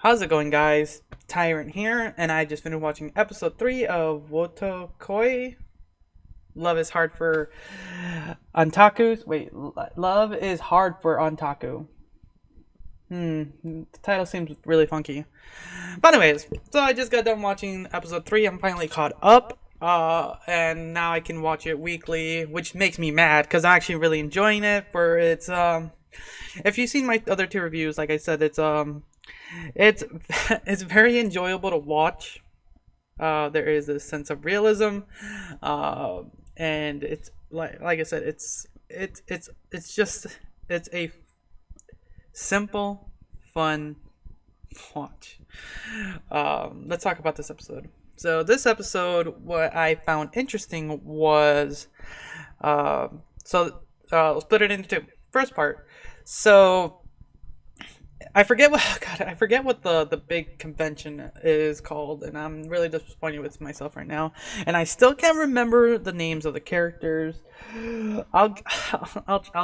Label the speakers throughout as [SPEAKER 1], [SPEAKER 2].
[SPEAKER 1] How's it going, guys? Tyrant here, and I just finished watching episode 3 of WotaKoi. Love is hard for Ontakus. Wait, love is hard for Ontaku. The title seems really funky. But anyways, so I just got done watching episode 3. I'm finally caught up. And now I can watch it weekly, which makes me mad because I'm actually really enjoying it. For it's if you've seen my other two reviews, like I said, it's it's very enjoyable to watch. There is a sense of realism, and it's like I said, it's a simple, fun watch. Let's talk about this episode. So this episode, what I found interesting was, we'll split it into two. First part. So I forget what the big convention is called, and I'm really disappointed with myself right now. And I still can't remember the names of the characters. I'll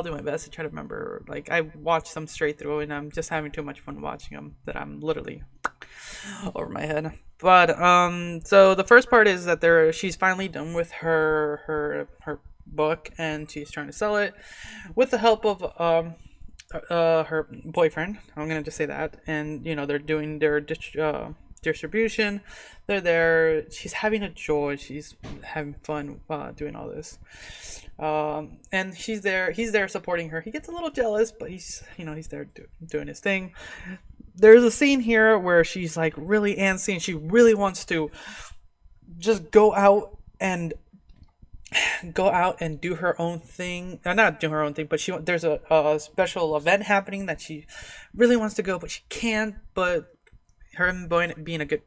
[SPEAKER 1] do my best to try to remember. Like, I watched them straight through, and I'm just having too much fun watching them that I'm literally over my head. But so the first part is that she's finally done with her book, and she's trying to sell it with the help of her boyfriend. I'm gonna just say that, and they're doing their distribution. They're there. She's having a joy. She's having fun doing all this, and he's there supporting her. He gets a little jealous, but he's there doing his thing. There's a scene here where she's like really antsy, and she really wants to just go out and do her own thing. Not do her own thing, but there's a special event happening that she really wants to go, but she can't. But her being a good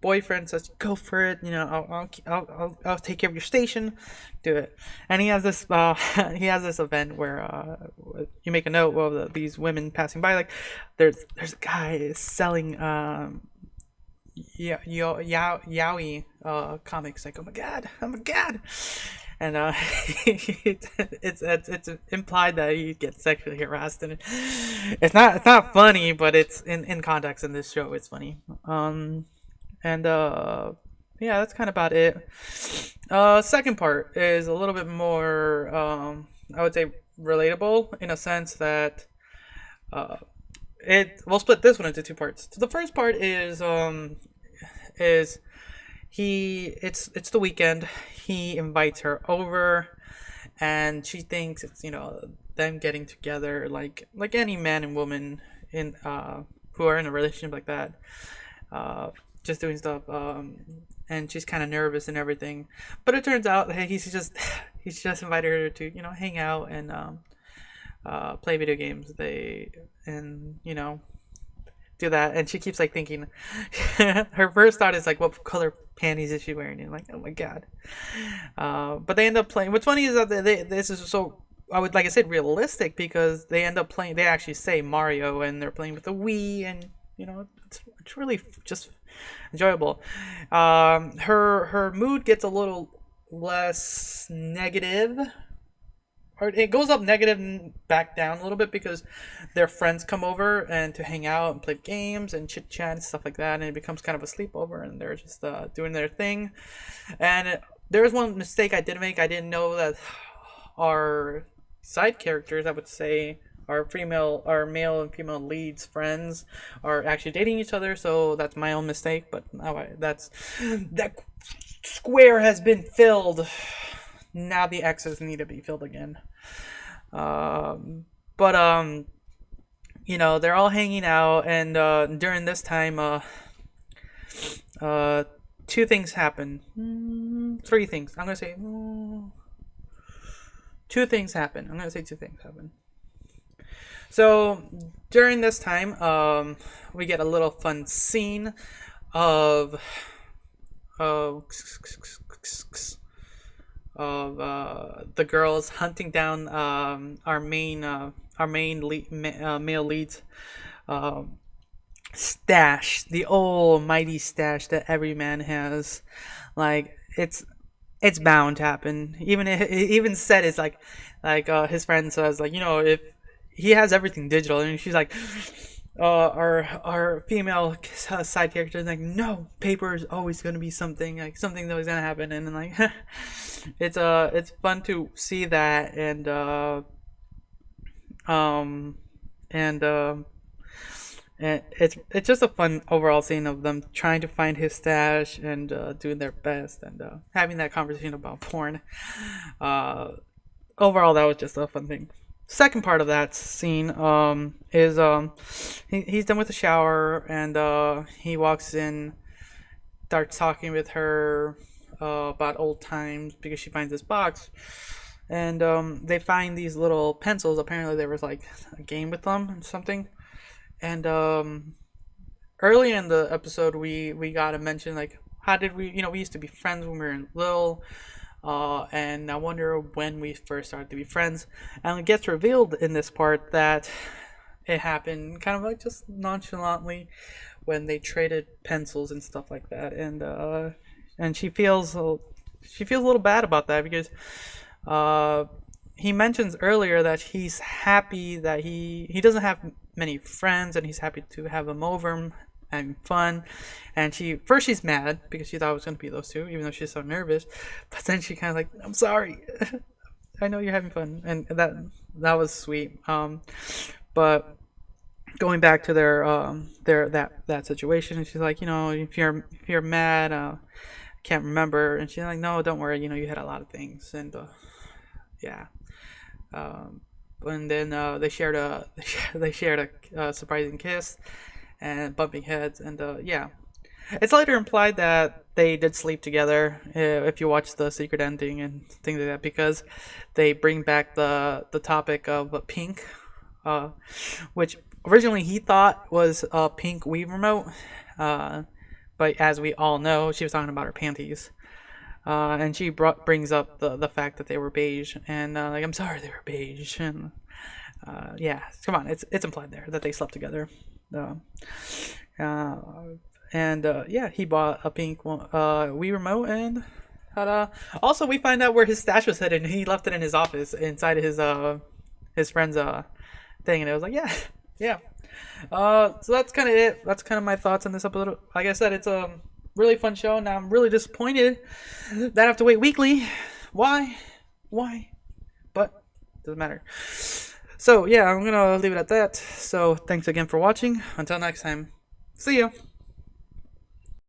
[SPEAKER 1] boyfriend says, "Go for it. I'll take care of your station. Do it." And he has this event where you make a note of these women passing by. Like there's a guy selling yaoi comics. Like, oh my god, and it's implied that he gets sexually harassed, and it's not funny, but it's in context in this show it's funny. Yeah, that's kind of about it. Second part is a little bit more I would say relatable, in a sense that we'll split this one into two parts. So the first part is it's the weekend. He invites her over, and she thinks it's them getting together like any man and woman in who are in a relationship like that, just doing stuff, and she's kind of nervous and everything. But it turns out, hey, he's just invited her to hang out and play video games. Do that, and she keeps like thinking. Her first thought is like, what color panties is she wearing? And like, oh my god. But they end up playing. What's funny is that this is so, like I said, realistic, because they end up playing. They actually say Mario, and they're playing with the Wii, and it's really just enjoyable. Her mood gets a little less negative. Or it goes up negative and back down a little bit, because their friends come over and to hang out and play games and chit chat and stuff like that, and it becomes kind of a sleepover, and they're just doing their thing. And there's one mistake I did make. I didn't know that our side characters, I would say, our male and female leads friends, are actually dating each other. So that's my own mistake. But that square has been filled. Now the X's need to be filled again. But they're all hanging out, and during this time, two things happen. Three things. I'm gonna say two things happen. So during this time, we get a little fun scene of the girls hunting down our main male leads stash, the almighty stash that every man has. Like, it's bound to happen. Even said, it's like his friend says, like, if he has everything digital, and she's like, our female side character is like, no, paper is always going to be something, like something's always going to happen, and then like it's fun to see that, um and and it's just a fun overall scene of them trying to find his stash and doing their best, and having that conversation about porn. Uh, Overall, that was just a fun thing. Second part of that scene is he's done with the shower, and he walks in, starts talking with her about old times because she finds this box, and they find these little pencils. Apparently, there was like a game with them and something. And early in the episode, we got to mention like, how did we, we used to be friends when we were little, and I wonder when we first started to be friends. And it gets revealed in this part that it happened kind of like just nonchalantly when they traded pencils and stuff like that. And she feels a little bad about that because uh, he mentions earlier that he's happy that he doesn't have many friends, and he's happy to have them over, having fun. And she's mad because she thought it was going to be those two, even though she's so nervous. But then she kind of like, I'm sorry, I know you're having fun, and that was sweet. But going back to their that situation, and she's like, if you're mad, can't remember, and she's like, no, don't worry, you had a lot of things, and yeah. Um, and then they shared a they shared a surprising kiss and bumping heads, and yeah. It's later implied that they did sleep together, if you watch the secret ending and things like that, because they bring back the topic of pink, uh, which originally he thought was a pink Wii remote, uh, but as we all know, she was talking about her panties. And she brings up the fact that they were beige, and like, I'm sorry they were beige, and yeah, come on, it's implied there that they slept together. Uh, uh, and yeah, he bought a pink Wii remote, and also we find out where his stash was hidden. He left it in his office inside of his friend's thing, and it was like, yeah, yeah. So that's kind of it. That's kind of my thoughts on this episode. Like I said, it's a really fun show. Now I'm really disappointed that I have to wait weekly. Why? Why? But doesn't matter. So yeah, I'm gonna leave it at that. So thanks again for watching. Until next time, see you.